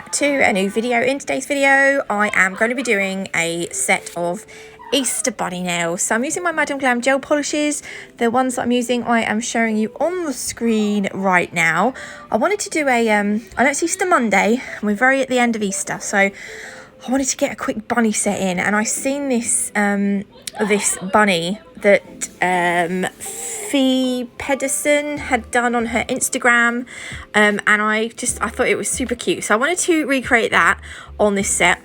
back to a new video. In today's video I am going to be doing a set of Easter bunny nails. So I'm using my Madam Glam gel polishes. The ones that I'm using I am showing you on the screen right now. I wanted to do a I know it's Easter Monday and we're very at the end of Easter, so I wanted to get a quick bunny set in, and I've seen this this bunny that Fee Pedersen had done on her Instagram, and I thought it was super cute, so I wanted to recreate that on this set.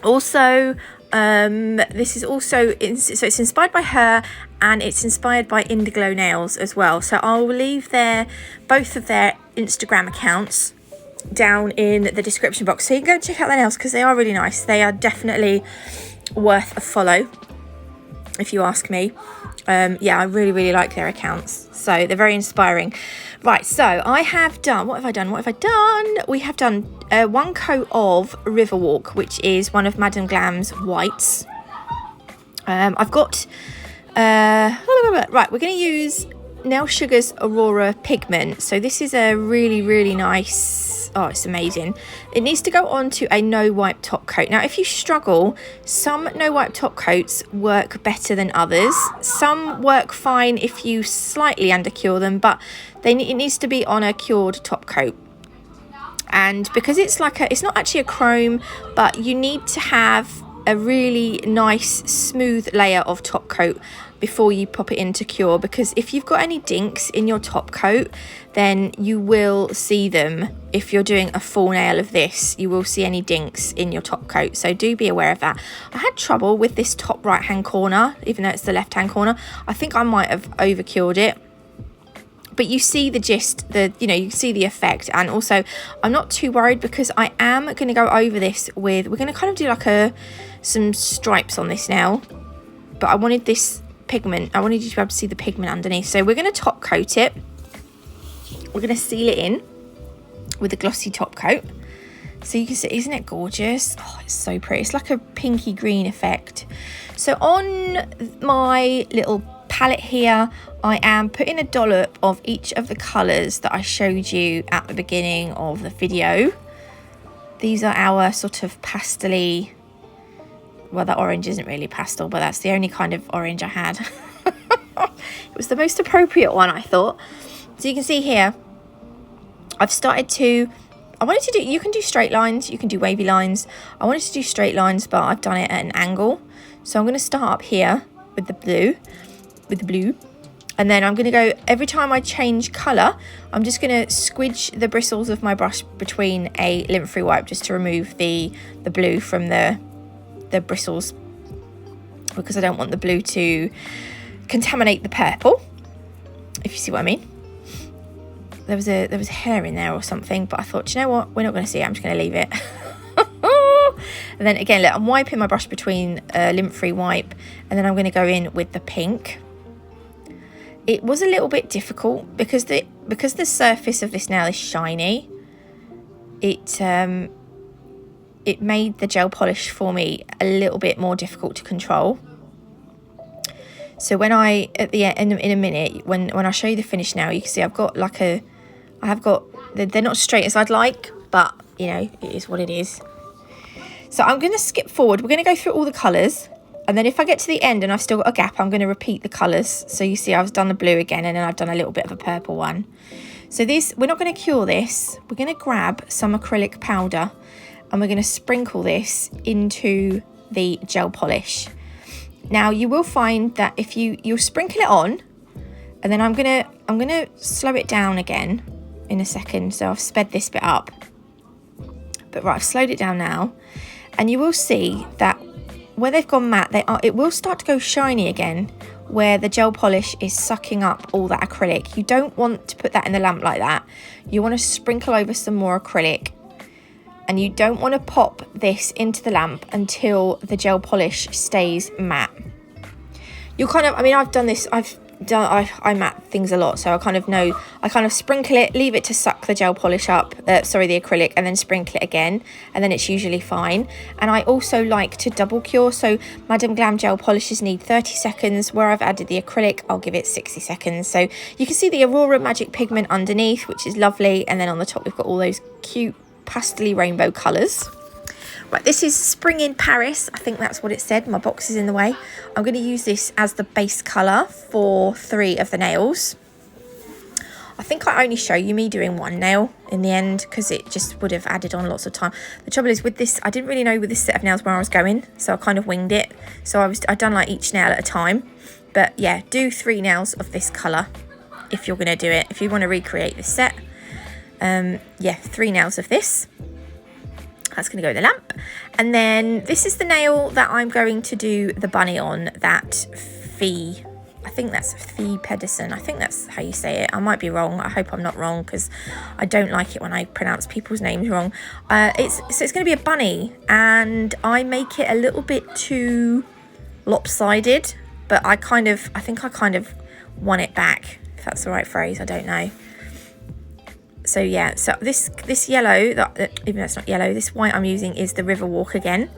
Also, this is also so it's inspired by her, and it's inspired by Indigo Nails as well. So I'll leave both of their Instagram accounts down in the description box, so you can go and check out their nails because they are really nice. They are definitely worth a follow if you ask me. Yeah, I really like their accounts, so they're very inspiring. Right, so I have done, what have I done? We have done one coat of Riverwalk, which is one of Madam Glam's whites. I've got right, we're going to use Nail Sugar's Aurora pigment. So this is a really nice, oh, it's amazing. It needs to go on to a no wipe top coat. Now if you struggle, some no wipe top coats work better than others. Some work fine if you slightly undercure them, but it needs to be on a cured top coat. And because it's not actually a chrome, but you need to have a really nice smooth layer of top coat before you pop it into cure, because if you've got any dinks in your top coat, then you will see them. If you're doing a full nail of this, you will see any dinks in your top coat, so do be aware of that. I had trouble with this top right hand corner, even though it's the left hand corner. I think I might have over cured it, but you see the gist, you see the effect. And also I'm not too worried because I am going to go over this with, we're going to kind of do some stripes on this now, but I wanted this pigment, I wanted you to be able to see the pigment underneath. So we're going to top coat it, we're going to seal it in with a glossy top coat, so you can see, isn't it gorgeous? Oh, it's so pretty. It's like a pinky green effect. So on my little palette here, I am putting a dollop of each of the colours that I showed you at the beginning of the video. These are our sort of pastel-y, well, that orange isn't really pastel, but that's the only kind of orange I had. It was the most appropriate one, I thought. So you can see here, I've started to, you can do straight lines, you can do wavy lines. I wanted to do straight lines, but I've done it at an angle. So I'm going to start up here with the blue, and then I'm going to go, every time I change colour, I'm just going to squidge the bristles of my brush between a lint-free wipe just to remove the blue from the bristles, because I don't want the blue to contaminate the purple, if you see what I mean. There was a hair in there or something, but I thought, do you know what, we're not going to see it, I'm just going to leave it. And then again, look, I'm wiping my brush between a lint-free wipe, and then I'm going to go in with the pink. It was a little bit difficult because the surface of this nail is shiny. It made the gel polish for me a little bit more difficult to control. So when at the end, in a minute, when I show you the finish now, you can see I've got they're not straight as I'd like, but you know, it is what it is. So I'm going to skip forward. We're going to go through all the colours, and then if I get to the end and I've still got a gap, I'm going to repeat the colours. So you see I've done the blue again, and then I've done a little bit of a purple one. So this, we're not going to cure this. We're going to grab some acrylic powder, and we're going to sprinkle this into the gel polish. Now you will find that if you'll sprinkle it on, and then I'm gonna slow it down again in a second. So I've sped this bit up, but right, I've slowed it down now, and you will see that where they've gone matte, it will start to go shiny again, where the gel polish is sucking up all that acrylic. You don't want to put that in the lamp like that. You want to sprinkle over some more acrylic, and you don't want to pop this into the lamp until the gel polish stays matte. You'll kind of, I mean, I've done this, I matte things a lot, so I kind of know, I kind of sprinkle it, leave it to suck the gel polish up, the acrylic, and then sprinkle it again, and then it's usually fine. And I also like to double cure, so Madam Glam gel polishes need 30 seconds, where I've added the acrylic, I'll give it 60 seconds. So you can see the Aurora magic pigment underneath, which is lovely, and then on the top we've got all those cute pastel-y rainbow colours. Right, this is Spring in Paris. I think that's what it said. My box is in the way. I'm going to use this as the base colour for 3 of the nails. I think I only show you me doing 1 nail in the end because it just would have added on lots of time. The trouble is with this, I didn't really know with this set of nails where I was going, so I kind of winged it. So I'd done like each nail at a time. But yeah, do 3 nails of this colour if you're going to do it. If you want to recreate this set, yeah, 3 nails of this. That's going to go in the lamp. And then this is the nail that I'm going to do the bunny on, that I think that's Fee Pedersen. I think that's how you say it. I might be wrong. I hope I'm not wrong because I don't like it when I pronounce people's names wrong. So it's going to be a bunny, and I make it a little bit too lopsided, but I think I kind of won it back, if that's the right phrase. I don't know. So yeah, so this yellow, even though it's not yellow, this white I'm using is the Riverwalk again.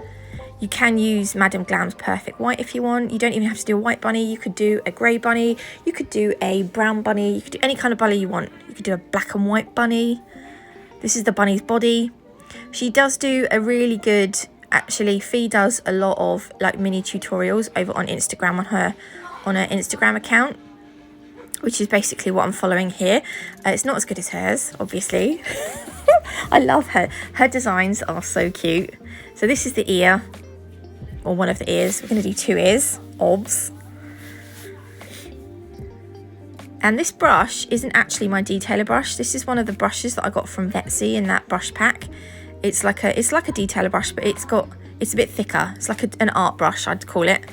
You can use Madame Glam's Perfect White if you want. You don't even have to do a white bunny. You could do a grey bunny. You could do a brown bunny. You could do any kind of bunny you want. You could do a black and white bunny. This is the bunny's body. She does do a really good, actually, Fee does a lot of like mini tutorials over on Instagram on her Instagram account, which is basically what I'm following here. It's not as good as hers, obviously. I love her. Her designs are so cute. So this is the ear, or one of the ears. We're going to do 2 ears, obs. And this brush isn't actually my detailer brush. This is one of the brushes that I got from Betsy in that brush pack. It's like a detailer brush, but it's a bit thicker. It's like an art brush, I'd call it.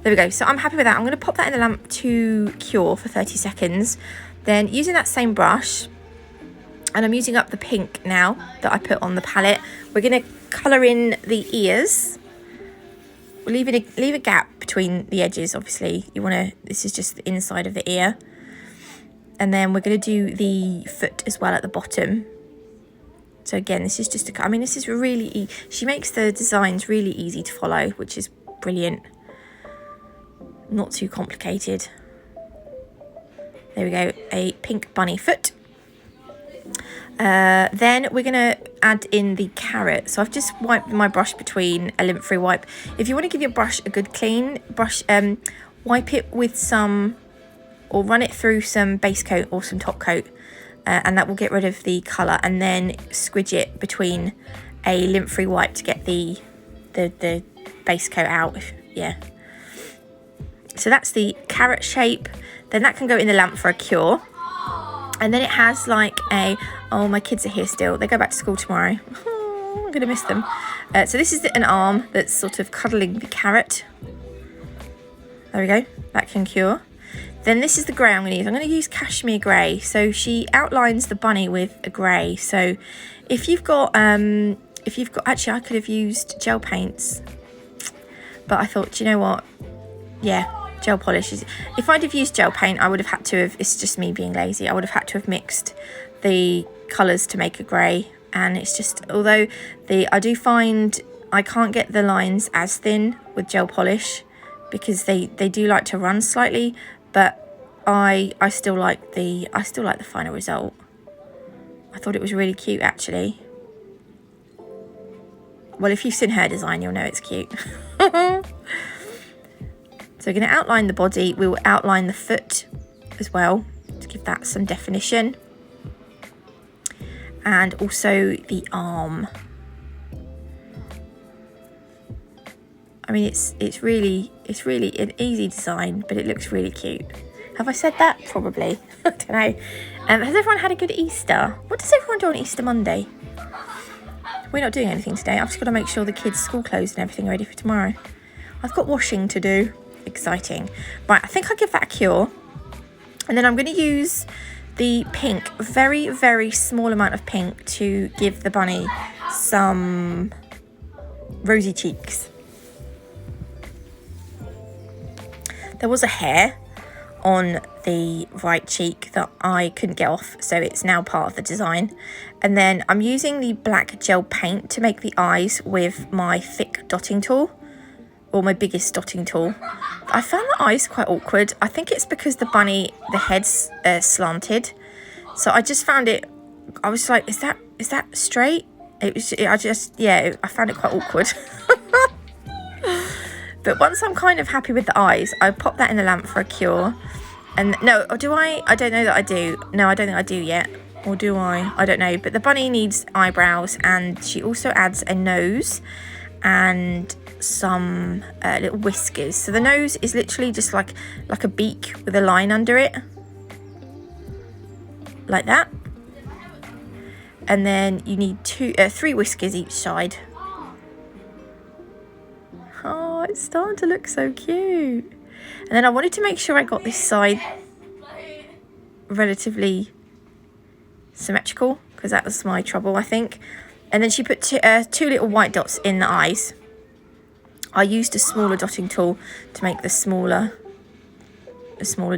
There we go. So I'm happy with that. I'm going to pop that in the lamp to cure for 30 seconds. Then using that same brush, and I'm using up the pink now that I put on the palette, we're going to colour in the ears. We'll leave a gap between the edges, obviously. This is just the inside of the ear. And then we're going to do the foot as well at the bottom. So again, this is just this is really she makes the designs really easy to follow, which is brilliant. Not too complicated. There we go, a pink bunny foot. Then we're going to add in the carrot. So I've just wiped my brush between a lint-free wipe. If you want to give your brush a good clean brush, wipe it with some, or run it through some base coat or some top coat, and that will get rid of the colour, and then squidge it between a lint-free wipe to get the base coat out. Yeah. So that's the carrot shape. Then that can go in the lamp for a cure. And then it has like oh, my kids are here still. They go back to school tomorrow. Oh, I'm going to miss them. So this is an arm that's sort of cuddling the carrot. There we go. That can cure. Then this is the grey I'm going to use. I'm going to use cashmere grey. So she outlines the bunny with a grey. So if you've got, actually I could have used gel paints. But I thought, do you know what? Yeah. Gel polish. If I'd have used gel paint, I would have had to have, it's just me being lazy, I would have had to have mixed the colours to make a grey. And it's just, although I do find I can't get the lines as thin with gel polish because they do like to run slightly, but I still like the final result. I thought it was really cute, actually. Well, if you've seen her design, you'll know it's cute. So we're going to outline the body. We will outline the foot as well to give that some definition. And also the arm. I mean, it's really an easy design, but it looks really cute. Have I said that? Probably. I don't know. Has everyone had a good Easter? What does everyone do on Easter Monday? We're not doing anything today. I've just got to make sure the kids' school clothes and everything are ready for tomorrow. I've got washing to do. Exciting. Right, I think I'll give that a cure. And then I'm going to use the pink, very, very small amount of pink to give the bunny some rosy cheeks. There was a hair on the right cheek that I couldn't get off, so it's now part of the design. And then I'm using the black gel paint to make the eyes with my thick dotting tool, or my biggest dotting tool. I found the eyes quite awkward. I think it's because the head's slanted. So I just found it, I was like, is that straight? I found it quite awkward. But once I'm kind of happy with the eyes, I pop that in the lamp for a cure. And no, or do I? I don't know that I do. No, I don't think I do yet. Or do I? I don't know. But the bunny needs eyebrows, and she also adds a nose and some little whiskers. So the nose is literally just like a beak with a line under it. Like that. And then you need 3 whiskers each side. Oh, it's starting to look so cute. And then I wanted to make sure I got this side relatively symmetrical, because that was my trouble, I think. And then she put 2 little white dots in the eyes. I used a smaller dotting tool to make the smaller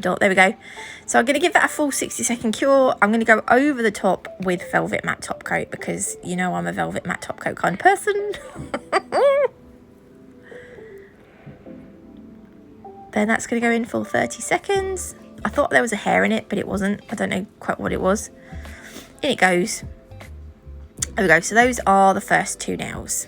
dot. There we go. So I'm going to give that a full 60-second cure. I'm going to go over the top with velvet matte top coat, because you know I'm a velvet matte top coat kind of person. Then that's going to go in for 30 seconds. I thought there was a hair in it, but it wasn't. I don't know quite what it was. In it goes. There we go. So those are the first 2 nails.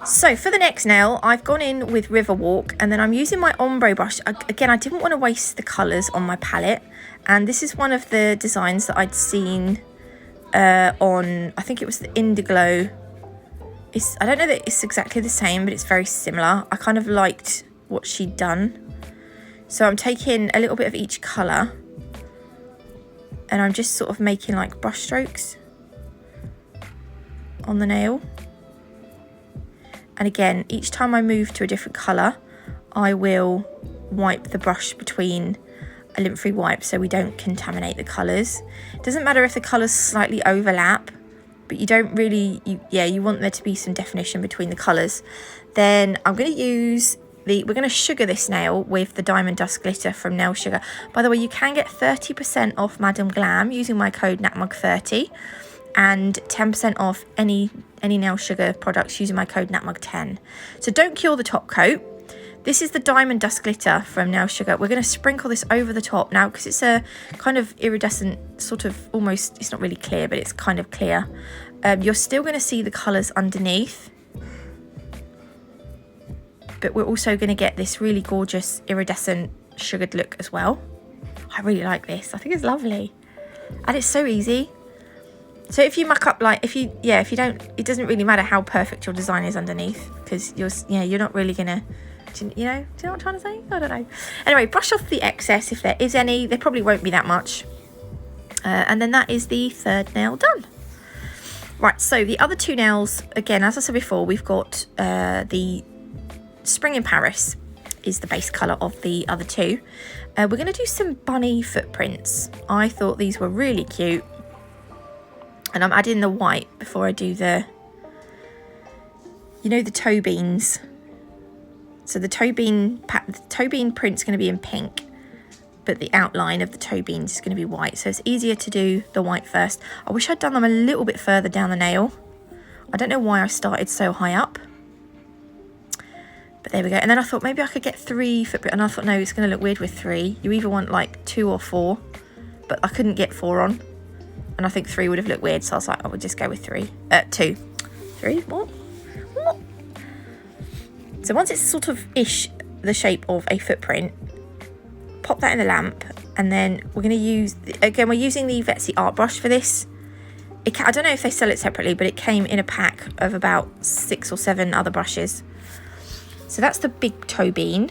So for the next nail, I've gone in with Riverwalk, and then I'm using my ombre brush. Again, I didn't want to waste the colours on my palette. And this is one of the designs that I'd seen on, I think it was the Indiglo. I don't know that it's exactly the same, but it's very similar. I kind of liked what she'd done. So I'm taking a little bit of each colour, and I'm just sort of making like brush strokes on the nail. And again, each time I move to a different colour, I will wipe the brush between a lint-free wipe so we don't contaminate the colours. It doesn't matter if the colours slightly overlap, but you don't really, you want there to be some definition between the colours. Then I'm going to use we're going to sugar this nail with the Diamond Dust Glitter from Nail Sugar. By the way, you can get 30% off Madam Glam using my code NatMug30, and 10% off any Nail Sugar products using my code NatMug10. So don't cure the top coat. This is the Diamond Dust Glitter from Nail Sugar. We're going to sprinkle this over the top now, because it's a kind of iridescent, sort of almost, it's not really clear, but it's kind of clear. You're still going to see the colours underneath, but we're also going to get this really gorgeous iridescent sugared look as well. I really like this. I think it's lovely. And it's so easy. So if you muck up, like, if you don't, it doesn't really matter how perfect your design is underneath, because you're not really going to, do you know what I'm trying to say? I don't know. Anyway, brush off the excess if there is any. There probably won't be that much. And then that is the 3rd nail done. Right, so the other 2 nails, again, as I said before, we've got the Spring in Paris is the base colour of the other 2. We're going to do some bunny footprints. I thought these were really cute. And I'm adding the white before I do the toe beans. So the toe bean print's going to be in pink, but the outline of the toe beans is going to be white. So it's easier to do the white first. I wish I'd done them a little bit further down the nail. I don't know why I started so high up. But there we go. And then I thought maybe I could get 3 footprints. And I thought, no, it's going to look weird with 3. You either want like 2 or 4. But I couldn't get 4 on. And I think 3 would have looked weird. So I was like, I would just go with 2. 3? What? So once it's sort of ish the shape of a footprint, pop that in the lamp. And then we're going to use, again, we're using the Vetsy art brush for this. I don't know if they sell it separately, but it came in a pack of about 6 or 7 other brushes. So that's the big toe bean.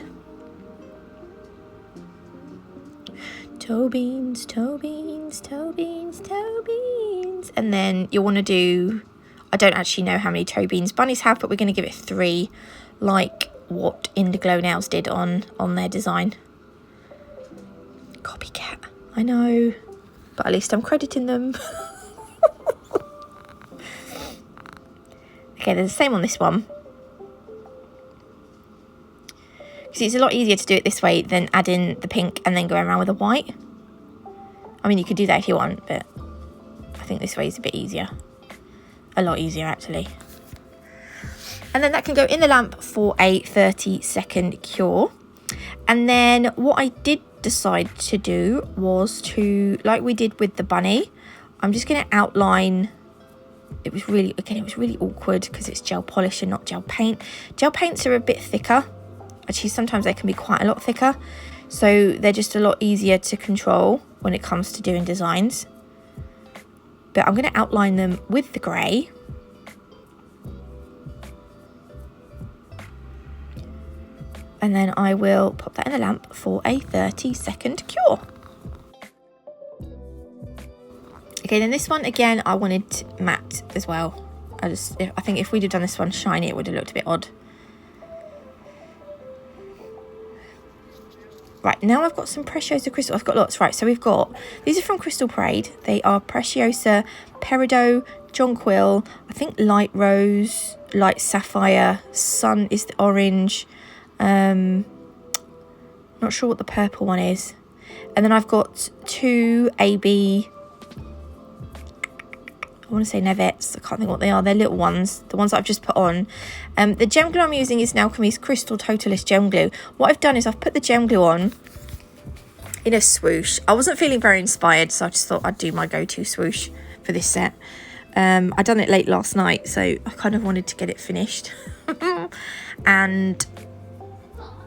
Toe beans, toe beans, toe beans, toe beans. And then you'll want to do, I don't actually know how many toe beans bunnies have, but we're going to give it 3, like what Indiglo Nails did on their design. Copycat, I know, but at least I'm crediting them. Okay, they're the same on this one. Because it's a lot easier to do it this way than add in the pink and then go around with the white. I mean, you could do that if you want, but I think this way is a bit easier. A lot easier, actually. And then that can go in the lamp for a 30-second cure. And then what I did decide to do was to, like we did with the bunny, I'm just going to outline it was really awkward because it's gel polish and not gel paint. Gel paints are a bit thicker. Actually, sometimes they can be quite a lot thicker. So they're just a lot easier to control when it comes to doing designs. But I'm going to outline them with the grey. And then I will pop that in the lamp for a 30-second cure. Okay, then this one, again, I wanted matte as well. I think if we'd have done this one shiny, it would have looked a bit odd. Right, now I've got some Preciosa crystal. I've got lots. Right, so these are from Crystal Parade. They are Preciosa, Peridot, Jonquil, I think Light Rose, Light Sapphire, Sun is the orange. Not sure what the purple one is. And then I've got two AB, I want to say Nevettes. I can't think what they are. They're little ones, the ones that I've just put on. The gem glue I'm using is now Alchemy's Crystal Totalist Gem Glue. What I've done is I've put the gem glue on in a swoosh. I wasn't feeling very inspired, so I just thought I'd do my go-to swoosh for this set. I done it late last night, so I kind of wanted to get it finished. And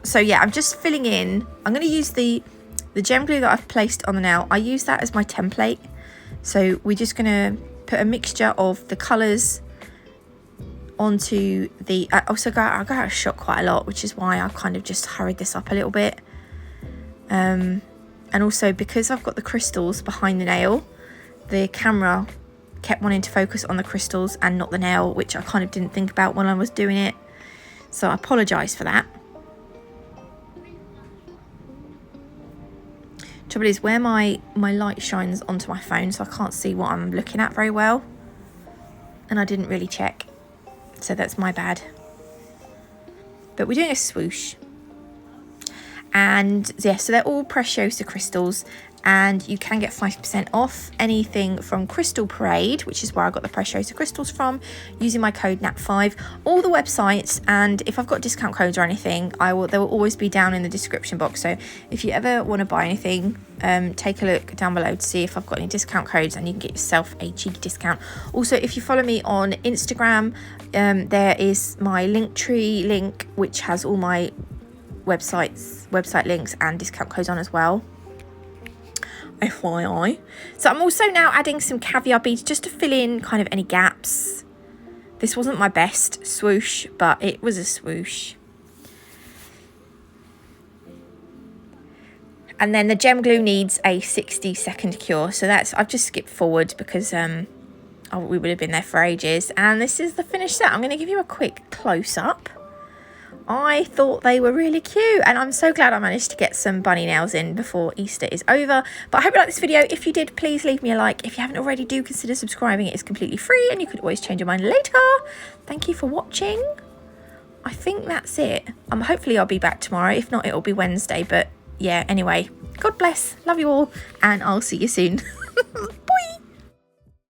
so yeah, I'm just filling in. I'm going to use the gem glue that I've placed on the nail. I use that as my template. So we're just going to put a mixture of the colours onto the... I go out of shot quite a lot, which is why I kind of just hurried this up a little bit. And also because I've got the crystals behind the nail, the camera kept wanting to focus on the crystals and not the nail, which I kind of didn't think about when I was doing it. So I apologise for that. Trouble is, where my light shines onto my phone, so I can't see what I'm looking at very well, and I didn't really check, so that's my bad. But we're doing a swoosh, and yeah, so they're all Preciosa crystals, and you can get 5% off anything from Crystal Parade, which is where I got the Preciosa crystals from, using my code NAT5. All the websites, and if I've got discount codes or anything, they will always be down in the description box. So if you ever want to buy anything, take a look down below to see if I've got any discount codes, and you can get yourself a cheeky discount. Also, if you follow me on Instagram, there is my Linktree link, which has all my website links and discount codes on as well. FYI. So I'm also now adding some caviar beads just to fill in kind of any gaps. This wasn't my best swoosh, but it was a swoosh. And then the gem glue needs a 60-second cure. So I've just skipped forward because we would have been there for ages. And this is the finished set. I'm going to give you a quick close-up. I thought they were really cute, and I'm so glad I managed to get some bunny nails in before Easter is over. But I hope you liked this video. If you did, please leave me a like. If you haven't already, do consider subscribing. It is completely free, and you could always change your mind later. Thank you for watching. I think that's it. Hopefully I'll be back tomorrow. If not, it'll be Wednesday. But yeah, anyway, God bless. Love you all, and I'll see you soon. Bye.